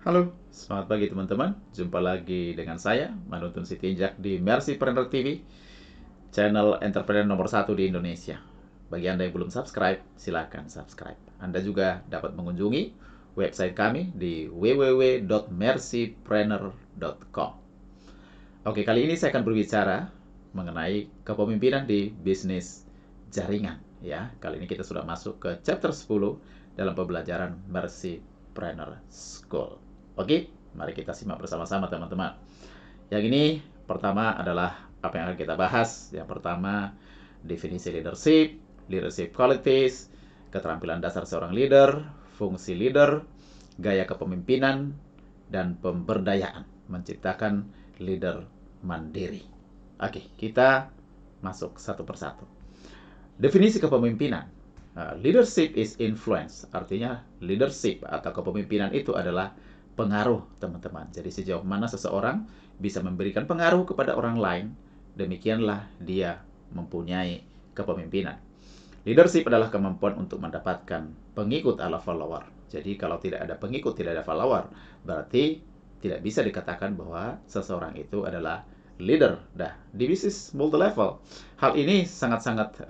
Halo, selamat pagi teman-teman. Jumpa lagi dengan saya, Manuntun Sitinjak di Mercypreneur TV, channel entrepreneur nomor 1 di Indonesia. Bagi Anda yang belum subscribe, silakan subscribe. Anda juga dapat mengunjungi website kami di www.mercypreneur.com. Oke, kali ini saya akan berbicara mengenai kepemimpinan di bisnis jaringan. Ya, kali ini kita sudah masuk ke chapter 10 dalam pembelajaran Mercypreneur School. Oke, mari kita simak bersama-sama teman-teman. Yang ini pertama adalah apa yang akan kita bahas. Yang pertama, definisi leadership, leadership qualities, keterampilan dasar seorang leader, fungsi leader, gaya kepemimpinan, dan pemberdayaan, menciptakan leader mandiri. Oke, kita masuk satu persatu. Definisi kepemimpinan. Leadership is influence, artinya leadership atau kepemimpinan itu adalah pengaruh, teman-teman. Jadi sejauh mana seseorang bisa memberikan pengaruh kepada orang lain, demikianlah dia mempunyai kepemimpinan. Leadership adalah kemampuan untuk mendapatkan pengikut atau follower. Jadi kalau tidak ada pengikut, tidak ada follower, berarti tidak bisa dikatakan bahwa seseorang itu adalah leader. Di bisnis multi level, hal ini sangat-sangat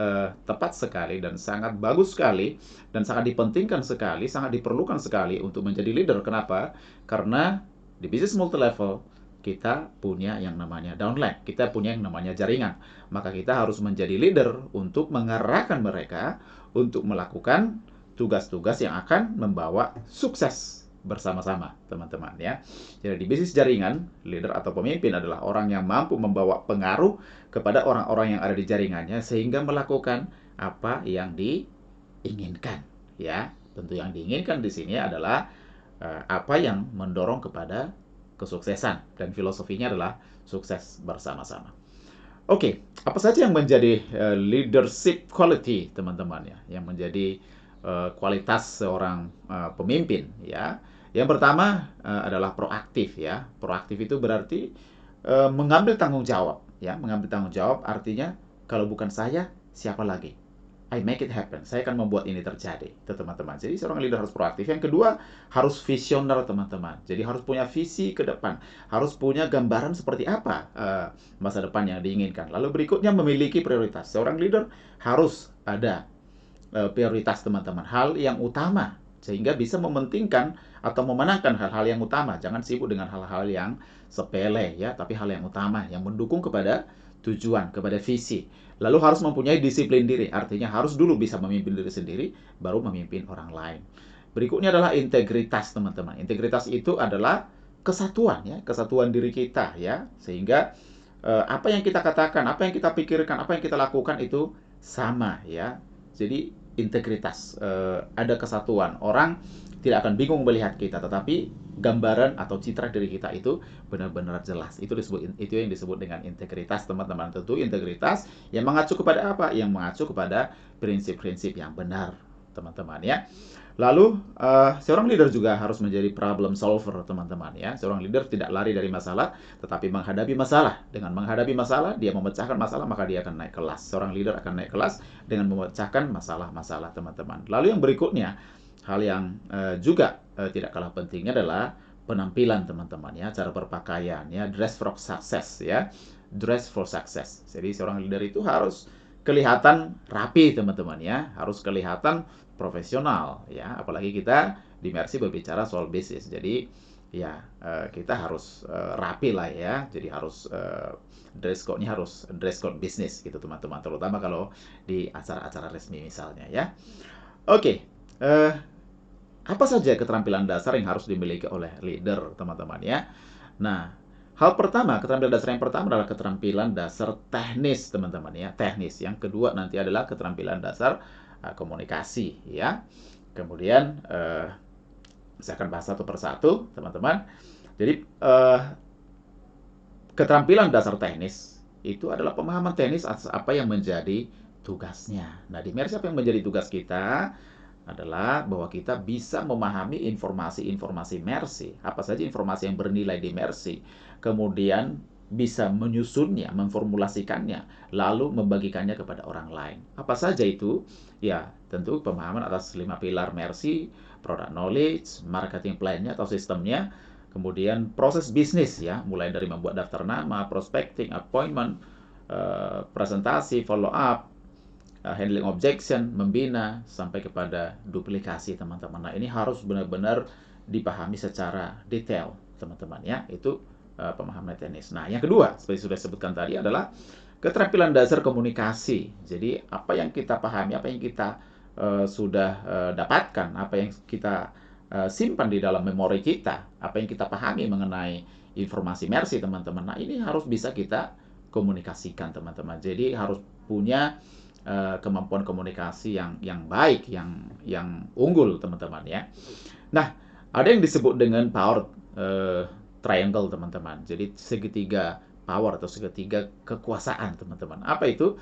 tepat sekali dan sangat bagus sekali dan sangat dipentingkan sekali, sangat diperlukan sekali untuk menjadi leader. Kenapa? Karena di bisnis multi level kita punya yang namanya downline, kita punya yang namanya jaringan. Maka kita harus menjadi leader untuk mengarahkan mereka untuk melakukan tugas-tugas yang akan membawa sukses bersama-sama, teman-teman ya. Jadi di bisnis jaringan, leader atau pemimpin adalah orang yang mampu membawa pengaruh kepada orang-orang yang ada di jaringannya sehingga melakukan apa yang diinginkan, ya. Tentu yang diinginkan di sini adalah apa yang mendorong kepada kesuksesan, dan filosofinya adalah sukses bersama-sama. Oke, apa saja yang menjadi leadership quality, teman-teman ya, yang menjadi kualitas seorang pemimpin ya. Yang pertama adalah proaktif ya. Proaktif itu berarti mengambil tanggung jawab ya. Mengambil tanggung jawab artinya kalau bukan saya, siapa lagi? I make it happen. Saya akan membuat ini terjadi, teman-teman. Jadi seorang leader harus proaktif. Yang kedua, harus visioner, teman-teman. Jadi harus punya visi ke depan, harus punya gambaran seperti apa masa depan yang diinginkan. Lalu berikutnya, memiliki prioritas. Seorang leader harus ada prioritas, teman-teman, hal yang utama, sehingga bisa mementingkan atau memenangkan hal-hal yang utama. Jangan sibuk dengan hal-hal yang sepele ya, tapi hal yang utama yang mendukung kepada tujuan, kepada visi. Lalu harus mempunyai disiplin diri, artinya harus dulu bisa memimpin diri sendiri, baru memimpin orang lain. Berikutnya adalah integritas, teman-teman. Integritas itu adalah kesatuan ya, kesatuan diri kita ya, sehingga apa yang kita katakan, apa yang kita pikirkan, apa yang kita lakukan itu sama ya. Jadi integritas, ada kesatuan. Orang tidak akan bingung melihat kita, tetapi gambaran atau citra diri kita itu benar-benar jelas. Itu yang disebut dengan integritas, teman-teman. Tentu integritas yang mengacu kepada apa? Yang mengacu kepada prinsip-prinsip yang benar, teman-teman ya. Lalu seorang leader juga harus menjadi problem solver, teman-teman ya. Seorang leader tidak lari dari masalah, tetapi menghadapi masalah. Dengan menghadapi masalah, dia memecahkan masalah, maka dia akan naik kelas. Seorang leader akan naik kelas dengan memecahkan masalah-masalah, teman-teman. Lalu yang berikutnya, hal yang juga tidak kalah pentingnya adalah penampilan, teman-teman ya. Cara berpakaian ya, dress for success ya. Dress for success. Jadi seorang leader itu harus kelihatan rapi, teman-teman ya. Harus kelihatan profesional ya, apalagi kita di Mercy berbicara soal bisnis. Jadi ya kita harus rapi lah ya. Jadi harus dress code-nya harus dress code bisnis gitu, teman-teman, terutama kalau di acara-acara resmi misalnya ya. Oke, apa saja keterampilan dasar yang harus dimiliki oleh leader, teman-teman ya. Nah, hal pertama, keterampilan dasar yang pertama adalah keterampilan dasar teknis, teman-teman ya, teknis. Yang kedua nanti adalah keterampilan dasar komunikasi ya. Kemudian saya akan bahas satu persatu, teman-teman. Jadi keterampilan dasar teknis itu adalah pemahaman teknis atas apa yang menjadi tugasnya. Nah, di Mercy apa yang menjadi tugas kita adalah bahwa kita bisa memahami informasi-informasi Mercy, apa saja informasi yang bernilai di Mercy, kemudian bisa menyusunnya, memformulasikannya, lalu membagikannya kepada orang lain. Apa saja itu? Ya, tentu pemahaman atas 5 pilar Mercy, product knowledge, marketing plan-nya atau sistemnya, kemudian proses bisnis ya, mulai dari membuat daftar nama, prospecting, appointment, presentasi, follow up, handling objection, membina, sampai kepada duplikasi teman-teman. Nah, ini harus benar-benar dipahami secara detail teman-teman ya, itu pemahaman teknis. Nah, yang kedua, seperti sudah sebutkan tadi adalah keterampilan dasar komunikasi. Jadi, apa yang kita pahami, apa yang kita sudah dapatkan, apa yang kita simpan di dalam memori kita, apa yang kita pahami mengenai informasi Mercy teman-teman. Nah, ini harus bisa kita komunikasikan teman-teman. Jadi, harus punya kemampuan komunikasi yang baik, yang unggul teman-teman ya. Nah, ada yang disebut dengan power triangle teman-teman. Jadi segitiga power atau segitiga kekuasaan teman-teman. Apa itu?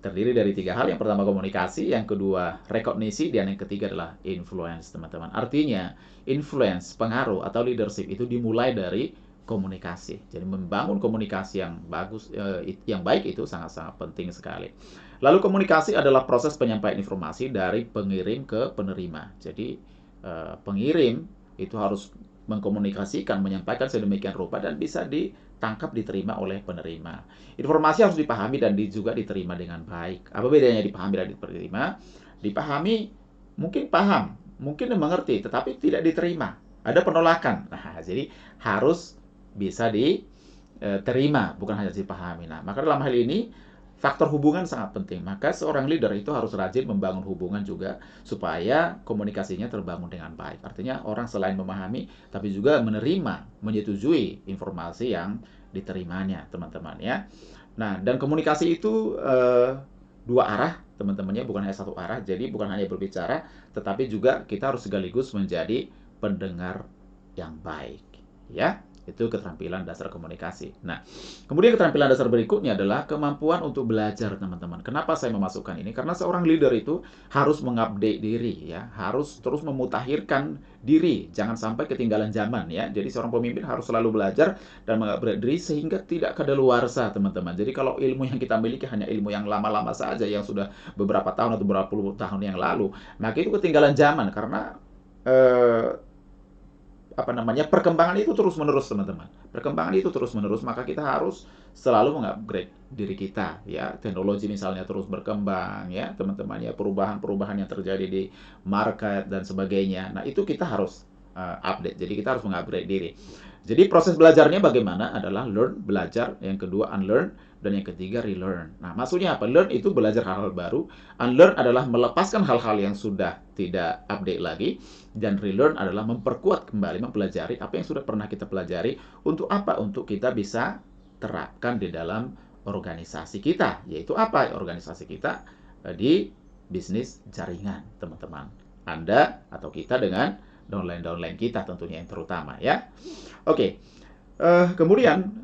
Terdiri dari 3 hal. Yang pertama komunikasi, yang kedua rekognisi, dan yang ketiga adalah influence teman-teman. Artinya influence, pengaruh atau leadership itu dimulai dari komunikasi. Jadi membangun komunikasi yang bagus, yang baik itu sangat-sangat penting sekali. Lalu komunikasi adalah proses penyampaian informasi dari pengirim ke penerima. Jadi pengirim itu harus mengkomunikasikan, menyampaikan sedemikian rupa dan bisa ditangkap, diterima oleh penerima. Informasi harus dipahami dan juga diterima dengan baik. Apa bedanya dipahami dan diterima? Dipahami mungkin paham, mungkin mengerti, tetapi tidak diterima. Ada penolakan. Nah, jadi harus bisa diterima, bukan hanya dipahami. Nah, maka dalam hal ini faktor hubungan sangat penting. Maka seorang leader itu harus rajin membangun hubungan juga supaya komunikasinya terbangun dengan baik. Artinya orang selain memahami, tapi juga menerima, menyetujui informasi yang diterimanya, teman-teman ya. Nah, dan komunikasi itu 2 arah, teman-temannya, bukan hanya 1 arah. Jadi bukan hanya berbicara, tetapi juga kita harus sekaligus menjadi pendengar yang baik, ya. Itu keterampilan dasar komunikasi. Nah, kemudian keterampilan dasar berikutnya adalah kemampuan untuk belajar, teman-teman. Kenapa saya memasukkan ini? Karena seorang leader itu harus mengupdate diri, ya, harus terus memutakhirkan diri, jangan sampai ketinggalan zaman, ya. Jadi seorang pemimpin harus selalu belajar dan mengupdate diri sehingga tidak kadaluarsa, teman-teman. Jadi kalau ilmu yang kita miliki hanya ilmu yang lama-lama saja, yang sudah beberapa tahun atau beberapa puluh tahun yang lalu, maka itu ketinggalan zaman karena perkembangan itu terus-menerus, teman-teman. Perkembangan itu terus-menerus, maka kita harus selalu mengupgrade diri kita, ya. Teknologi misalnya terus berkembang, ya, teman-teman, ya, perubahan-perubahan yang terjadi di market dan sebagainya. Nah, itu kita harus update. Jadi kita harus mengupgrade diri. Jadi proses belajarnya bagaimana? Adalah learn, belajar, yang kedua unlearn, dan yang ketiga relearn. Nah, maksudnya apa? Learn itu belajar hal-hal baru, unlearn adalah melepaskan hal-hal yang sudah tidak update lagi, dan relearn adalah memperkuat kembali, mempelajari apa yang sudah pernah kita pelajari. Untuk apa? Untuk kita bisa terapkan di dalam organisasi kita. Yaitu apa? Organisasi kita di bisnis jaringan, teman-teman. Anda atau kita dengan downline kita tentunya yang terutama, ya. Oke. Kemudian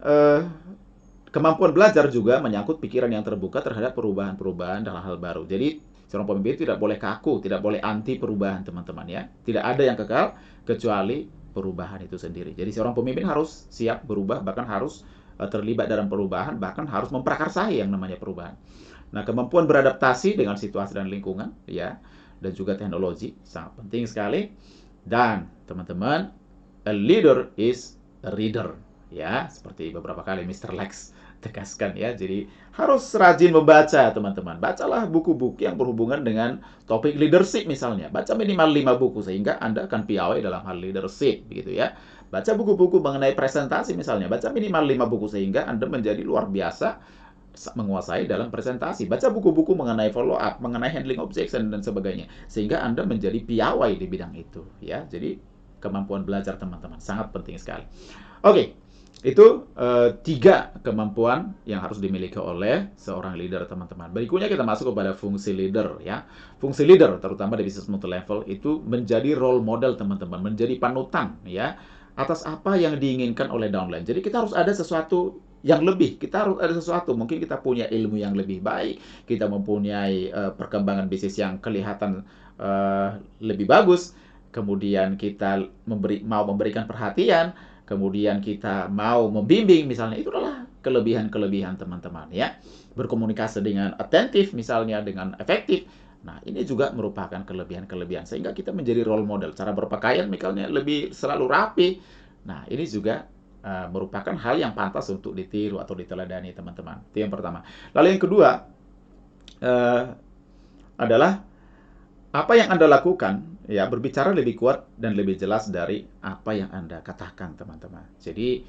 kemampuan belajar juga menyangkut pikiran yang terbuka terhadap perubahan-perubahan dan hal-hal baru. Jadi seorang pemimpin tidak boleh kaku, tidak boleh anti perubahan, teman-teman, ya. Tidak ada yang kekal kecuali perubahan itu sendiri. Jadi seorang pemimpin harus siap berubah, bahkan harus terlibat dalam perubahan, bahkan harus memprakarsai yang namanya perubahan. Nah, kemampuan beradaptasi dengan situasi dan lingkungan, ya, dan juga teknologi sangat penting sekali. Dan teman-teman, a leader is a reader, ya, seperti beberapa kali Mr. Lex tegaskan, ya. Jadi harus rajin membaca, teman-teman. Bacalah buku-buku yang berhubungan dengan topik leadership misalnya. Baca minimal 5 buku sehingga Anda akan piawai dalam hal leadership, begitu ya. Baca buku-buku mengenai presentasi misalnya. Baca minimal 5 buku sehingga Anda menjadi luar biasa menguasai dalam presentasi. Baca buku-buku mengenai follow up, mengenai handling objection dan sebagainya, sehingga Anda menjadi piawai di bidang itu, ya. Jadi kemampuan belajar, teman-teman, sangat penting sekali. Oke, itu 3 kemampuan yang harus dimiliki oleh seorang leader, teman-teman. Berikutnya kita masuk kepada fungsi leader, ya. Fungsi leader terutama di bisnis multi level itu menjadi role model, teman-teman, menjadi panutan, ya, atas apa yang diinginkan oleh downline. Jadi kita harus ada sesuatu yang lebih, kita harus ada sesuatu. Mungkin kita punya ilmu yang lebih baik, kita mempunyai perkembangan bisnis yang kelihatan lebih bagus, kemudian kita mau memberikan perhatian, kemudian kita mau membimbing misalnya. Itu adalah kelebihan-kelebihan, teman-teman, ya. Berkomunikasi dengan atentif misalnya, dengan efektif. Nah, ini juga merupakan kelebihan-kelebihan sehingga kita menjadi role model. Cara berpakaian misalnya lebih selalu rapi. Nah, ini juga merupakan hal yang pantas untuk ditiru atau diteladani, teman-teman. Itu yang pertama. Lalu yang kedua adalah apa yang Anda lakukan, ya, berbicara lebih kuat dan lebih jelas dari apa yang Anda katakan, teman-teman. Jadi,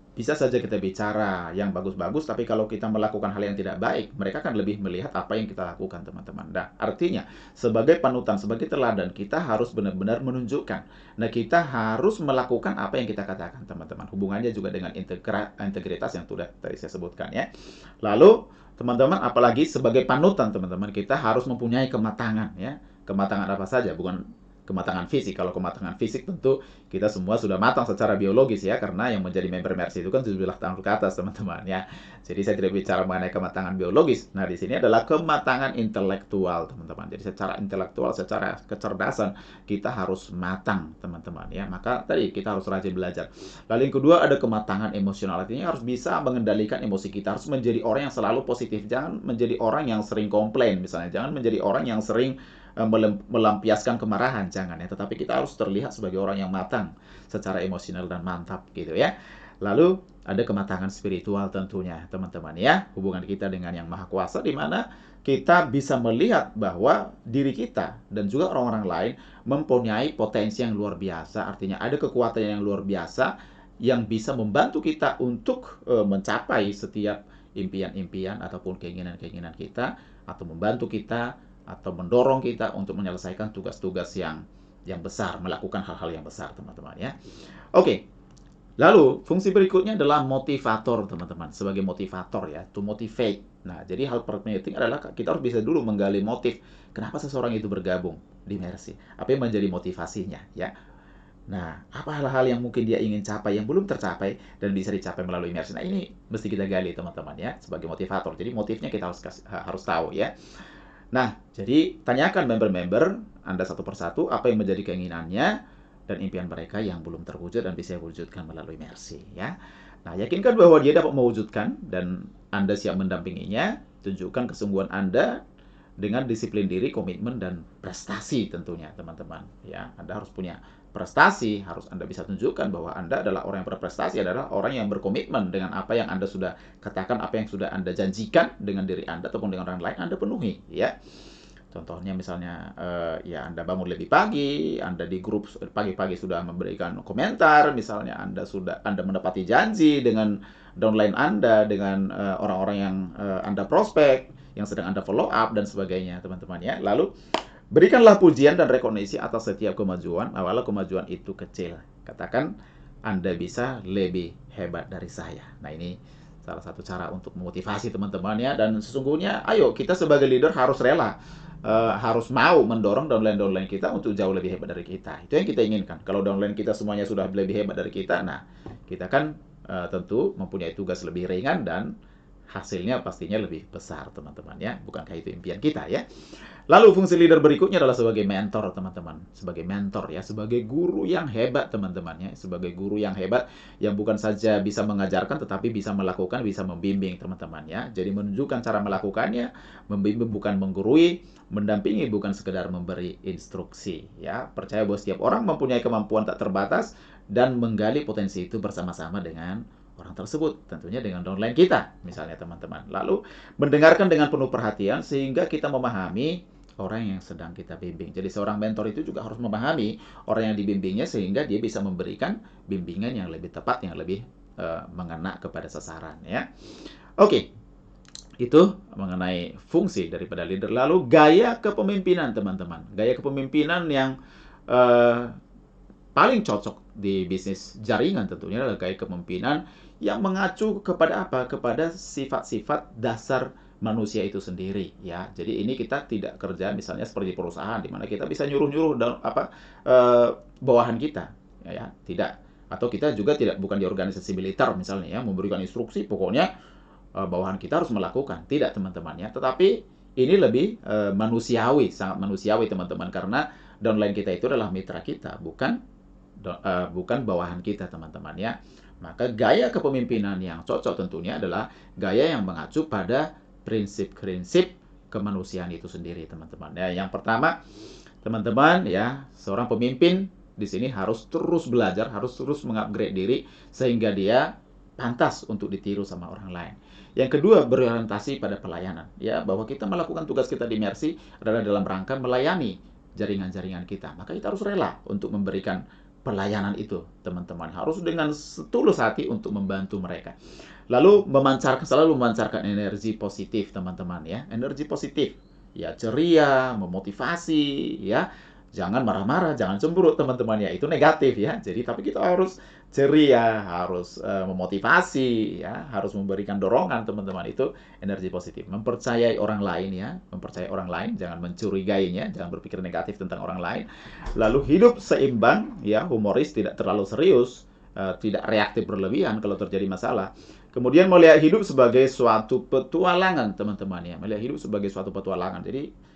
bisa saja kita bicara yang bagus-bagus, tapi kalau kita melakukan hal yang tidak baik, mereka akan lebih melihat apa yang kita lakukan, teman-teman. Nah, artinya, sebagai panutan, sebagai teladan, kita harus benar-benar menunjukkan. Nah, kita harus melakukan apa yang kita katakan, teman-teman. Hubungannya juga dengan integritas yang sudah tadi saya sebutkan, ya. Lalu, teman-teman, apalagi sebagai panutan, teman-teman, kita harus mempunyai kematangan, ya. Kematangan apa saja, bukan kematangan fisik. Kalau kematangan fisik tentu kita semua sudah matang secara biologis, ya, karena yang menjadi member Mercy itu kan 17 tahun ke atas, teman-teman, ya. Jadi saya tidak bicara mengenai kematangan biologis. Nah, di sini adalah kematangan intelektual, teman-teman. Jadi secara intelektual, secara kecerdasan kita harus matang, teman-teman, ya. Maka tadi kita harus rajin belajar. Lalu yang kedua ada kematangan emosional. Artinya harus bisa mengendalikan emosi kita, harus menjadi orang yang selalu positif. Jangan menjadi orang yang sering komplain misalnya. Jangan menjadi orang yang sering melampiaskan kemarahan, jangan, ya. Tetapi kita harus terlihat sebagai orang yang matang secara emosional dan mantap, gitu, ya. Lalu ada kematangan spiritual tentunya, teman-teman, ya. Hubungan kita dengan Yang Maha Kuasa, di mana kita bisa melihat bahwa diri kita dan juga orang-orang lain mempunyai potensi yang luar biasa. Artinya ada kekuatan yang luar biasa yang bisa membantu kita untuk mencapai setiap impian-impian ataupun keinginan-keinginan kita, atau membantu kita atau mendorong kita untuk menyelesaikan tugas-tugas yang besar, melakukan hal-hal yang besar, teman-teman, ya. Oke. Lalu, fungsi berikutnya adalah motivator, teman-teman. Sebagai motivator, ya, to motivate. Nah, jadi hal penting adalah kita harus bisa dulu menggali motif kenapa seseorang itu bergabung di Mercy. Apa yang menjadi motivasinya, ya. Nah, apa hal-hal yang mungkin dia ingin capai yang belum tercapai dan bisa dicapai melalui Mercy. Nah, ini mesti kita gali, teman-teman, ya, sebagai motivator. Jadi motifnya kita harus tahu, ya. Nah, jadi tanyakan member-member Anda satu persatu apa yang menjadi keinginannya dan impian mereka yang belum terwujud dan bisa diwujudkan melalui Mercy, ya. Nah, yakinkan bahwa dia dapat mewujudkan dan Anda siap mendampinginya. Tunjukkan kesungguhan Anda dengan disiplin diri, komitmen, dan prestasi tentunya, teman-teman, ya. Anda harus punya prestasi, harus Anda bisa tunjukkan bahwa Anda adalah orang yang berprestasi, adalah orang yang berkomitmen dengan apa yang Anda sudah katakan, apa yang sudah Anda janjikan dengan diri Anda ataupun dengan orang lain, Anda penuhi, ya. Contohnya misalnya, ya, Anda bangun lebih pagi, Anda di grup pagi-pagi sudah memberikan komentar, misalnya Anda menepati janji dengan downline Anda, dengan orang-orang yang Anda prospek, yang sedang Anda follow up, dan sebagainya, teman-teman, ya. Lalu, berikanlah pujian dan rekognisi atas setiap kemajuan, walau kemajuan itu kecil. Katakan, Anda bisa lebih hebat dari saya. Nah, ini salah satu cara untuk memotivasi teman-teman, ya. Dan sesungguhnya, ayo, kita sebagai leader harus rela, harus mau mendorong downline-downline kita untuk jauh lebih hebat dari kita. Itu yang kita inginkan. Kalau downline kita semuanya sudah lebih hebat dari kita, nah, kita kan tentu mempunyai tugas lebih ringan dan hasilnya pastinya lebih besar, teman-teman, ya. Bukankah itu impian kita, ya? Lalu fungsi leader berikutnya adalah sebagai mentor, teman-teman. Sebagai mentor, ya, sebagai guru yang hebat, teman-teman, ya. Sebagai guru yang hebat yang bukan saja bisa mengajarkan tetapi bisa melakukan, bisa membimbing, teman-teman, ya. Jadi menunjukkan cara melakukannya, membimbing bukan menggurui, mendampingi bukan sekedar memberi instruksi, ya. Percaya bahwa setiap orang mempunyai kemampuan tak terbatas dan menggali potensi itu bersama-sama dengan orang tersebut, tentunya dengan downline kita, misalnya, teman-teman. Lalu, mendengarkan dengan penuh perhatian sehingga kita memahami orang yang sedang kita bimbing. Jadi seorang mentor itu juga harus memahami orang yang dibimbingnya sehingga dia bisa memberikan bimbingan yang lebih tepat, yang lebih mengena kepada sasaran, ya. Oke. Itu mengenai fungsi daripada leader. Lalu gaya kepemimpinan, teman-teman. Gaya kepemimpinan yang paling cocok di bisnis jaringan tentunya adalah gaya kepemimpinan yang mengacu kepada apa? Kepada sifat-sifat dasar manusia itu sendiri, ya. Jadi ini kita tidak kerja misalnya seperti perusahaan di mana kita bisa nyuruh-nyuruh bawahan kita, ya, tidak. Atau kita juga bukan di organisasi militer misalnya, ya, memberikan instruksi pokoknya bawahan kita harus melakukan. Tidak, teman-teman, ya. Tetapi ini lebih manusiawi, sangat manusiawi, teman-teman, karena downline kita itu adalah mitra kita, bukan bawahan kita, teman-teman, ya. Maka gaya kepemimpinan yang cocok tentunya adalah gaya yang mengacu pada prinsip-prinsip kemanusiaan itu sendiri, teman-teman. Ya, yang pertama, teman-teman, ya, seorang pemimpin di sini harus terus belajar, harus terus mengupgrade diri sehingga dia pantas untuk ditiru sama orang lain. Yang kedua, berorientasi pada pelayanan, ya, bahwa kita melakukan tugas kita di Mercy adalah dalam rangka melayani jaringan-jaringan kita. Maka kita harus rela untuk memberikan pelayanan itu, teman-teman. Harus dengan setulus hati untuk membantu mereka. Lalu selalu memancarkan energi positif, teman-teman, ya. Energi positif, ya, ceria, memotivasi, ya. Jangan marah-marah, jangan cemberut, teman-teman, ya. Itu negatif, ya. Jadi tapi kita harus ceria, harus memotivasi, ya, harus memberikan dorongan, teman-teman. Itu energi positif. Mempercayai orang lain, ya, mempercayai orang lain, jangan mencurigainya, jangan berpikir negatif tentang orang lain. Lalu hidup seimbang, ya, humoris, tidak terlalu serius, tidak reaktif berlebihan kalau terjadi masalah. Kemudian melihat hidup sebagai suatu petualangan, teman-teman, ya. Melihat hidup sebagai suatu petualangan. Jadi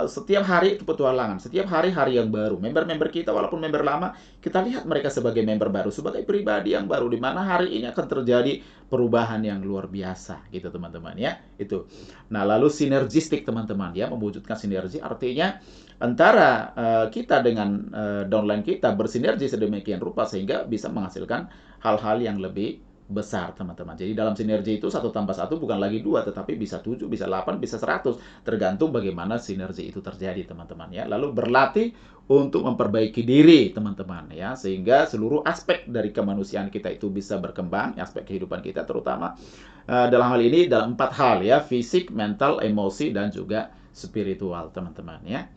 setiap hari itu petualangan, setiap hari yang baru. Member-member kita walaupun member lama, kita lihat mereka sebagai member baru, sebagai pribadi yang baru, di mana hari ini akan terjadi perubahan yang luar biasa, gitu, teman-teman, ya. Itu. Nah, lalu sinergistik, teman-teman, ya, mewujudkan sinergi artinya antara kita dengan downline kita bersinergi sedemikian rupa sehingga bisa menghasilkan hal-hal yang lebih besar, teman-teman. Jadi dalam sinergi itu 1 tambah 1 bukan lagi 2, tetapi bisa 7, bisa 8, bisa 100. Tergantung bagaimana sinergi itu terjadi, teman-teman, ya. Lalu berlatih untuk memperbaiki diri, teman-teman, ya. Sehingga seluruh aspek dari kemanusiaan kita itu bisa berkembang, aspek kehidupan kita terutama dalam hal ini dalam 4 hal, ya. Fisik, mental, emosi, dan juga spiritual, teman-teman, ya.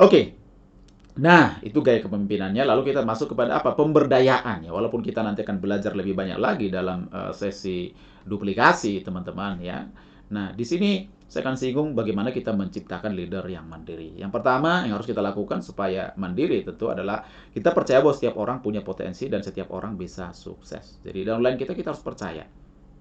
Oke. Nah, itu gaya kepemimpinannya. Lalu kita masuk kepada apa? Pemberdayaan, ya. Walaupun kita nanti akan belajar lebih banyak lagi dalam sesi duplikasi, teman-teman, ya. Nah, di sini saya akan singgung bagaimana kita menciptakan leader yang mandiri. Yang pertama yang harus kita lakukan supaya mandiri tentu adalah kita percaya bahwa setiap orang punya potensi dan setiap orang bisa sukses. Jadi downline kita harus percaya,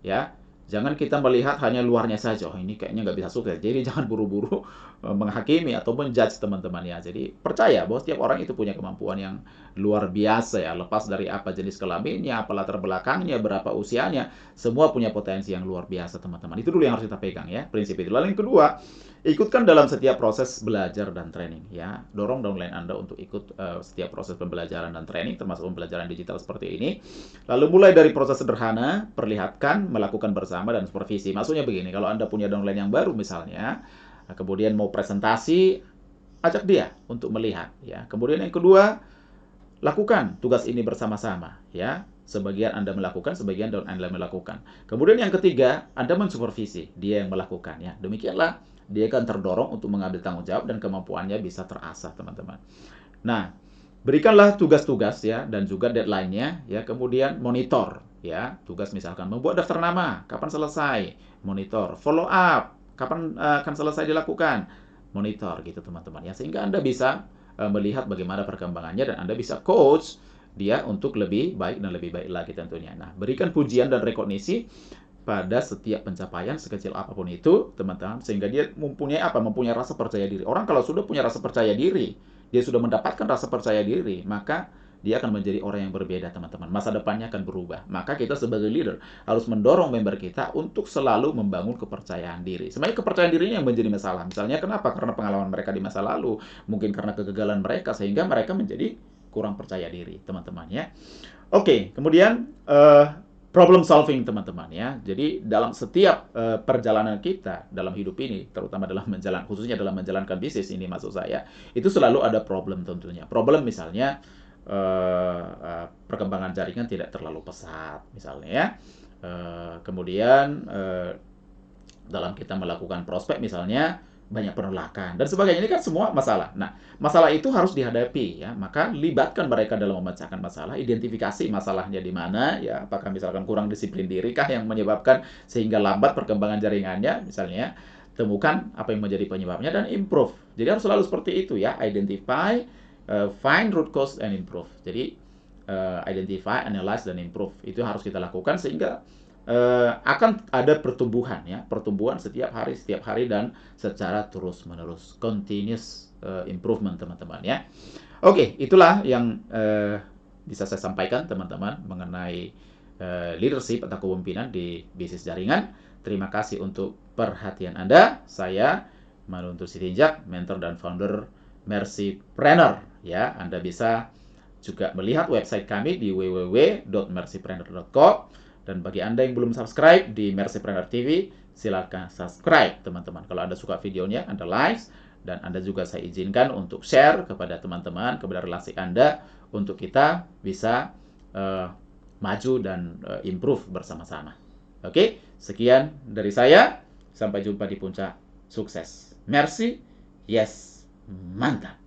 ya. Jangan kita melihat hanya luarnya saja, oh ini kayaknya nggak bisa sukses. Jadi jangan buru-buru menghakimi atau menjudge, teman-teman, ya. Jadi percaya bahwa setiap orang itu punya kemampuan yang luar biasa, ya. Lepas dari apa jenis kelaminnya, apa latar belakangnya, berapa usianya, semua punya potensi yang luar biasa, teman-teman. Itu dulu yang harus kita pegang, ya, prinsip itu. Lalu yang kedua, ikutkan dalam setiap proses belajar dan training, ya. Dorong downline Anda untuk ikut setiap proses pembelajaran dan training, termasuk pembelajaran digital seperti ini. Lalu mulai dari proses sederhana, perlihatkan, melakukan bersama, dan supervisi. Maksudnya begini, kalau Anda punya downline yang baru misalnya, kemudian mau presentasi, ajak dia untuk melihat, ya. Kemudian yang kedua, lakukan tugas ini bersama-sama, ya. Sebagian Anda melakukan, sebagian Anda melakukan. Kemudian yang ketiga, Anda mensupervisi, dia yang melakukan, ya. Demikianlah dia akan terdorong untuk mengambil tanggung jawab dan kemampuannya bisa terasah, teman-teman. Nah, berikanlah tugas-tugas, ya, dan juga deadline-nya, ya. Kemudian monitor, ya. Tugas misalkan membuat daftar nama, kapan selesai, monitor. Follow up, kapan akan selesai dilakukan, monitor, gitu, teman-teman, ya. Sehingga Anda bisa melihat bagaimana perkembangannya dan Anda bisa coach dia untuk lebih baik dan lebih baik lagi tentunya. Nah, berikan pujian dan rekognisi pada setiap pencapaian sekecil apapun itu, teman-teman, sehingga dia mempunyai rasa percaya diri. Orang kalau sudah punya rasa percaya diri, dia sudah mendapatkan rasa percaya diri, maka dia akan menjadi orang yang berbeda, teman-teman. Masa depannya akan berubah. Maka kita sebagai leader harus mendorong member kita untuk selalu membangun kepercayaan diri. Sebenarnya kepercayaan dirinya yang menjadi masalah. Misalnya kenapa? Karena pengalaman mereka di masa lalu, mungkin karena kegagalan mereka, sehingga mereka menjadi kurang percaya diri, teman-teman, ya. Oke, kemudian problem solving, teman-teman, ya. Jadi dalam setiap perjalanan kita dalam hidup ini, terutama khususnya dalam menjalankan bisnis ini, maksud saya, itu selalu ada problem tentunya. Problem misalnya perkembangan jaringan tidak terlalu pesat, misalnya, ya. Kemudian dalam kita melakukan prospek misalnya banyak penolakan dan sebagainya. Ini kan semua masalah. Nah, masalah itu harus dihadapi, ya. Maka libatkan mereka dalam memecahkan masalah, identifikasi masalahnya di mana, ya. Apakah misalkan kurang disiplin diri kah yang menyebabkan sehingga lambat perkembangan jaringannya, misalnya. Temukan apa yang menjadi penyebabnya dan improve. Jadi harus selalu seperti itu, ya. Identify, find root cause and improve. Jadi identify, analyze, dan improve. Itu harus kita lakukan sehingga akan ada pertumbuhan, ya, pertumbuhan setiap hari dan secara terus-menerus, continuous improvement, teman-teman, ya. Oke, itulah yang bisa saya sampaikan, teman-teman, mengenai leadership atau kepemimpinan di bisnis jaringan. Terima kasih untuk perhatian Anda. Saya Manuntur Sitinjak, mentor dan founder Mercypreneur. Ya, Anda bisa juga melihat website kami di www.mercypreneur.com. Dan bagi Anda yang belum subscribe di Mercypreneur TV, silakan subscribe, teman-teman. Kalau Anda suka videonya, Anda like, dan Anda juga saya izinkan untuk share kepada teman-teman, kepada relasi Anda, untuk kita bisa maju dan improve bersama-sama. Oke, sekian dari saya. Sampai jumpa di puncak sukses. Merci, yes, mantap.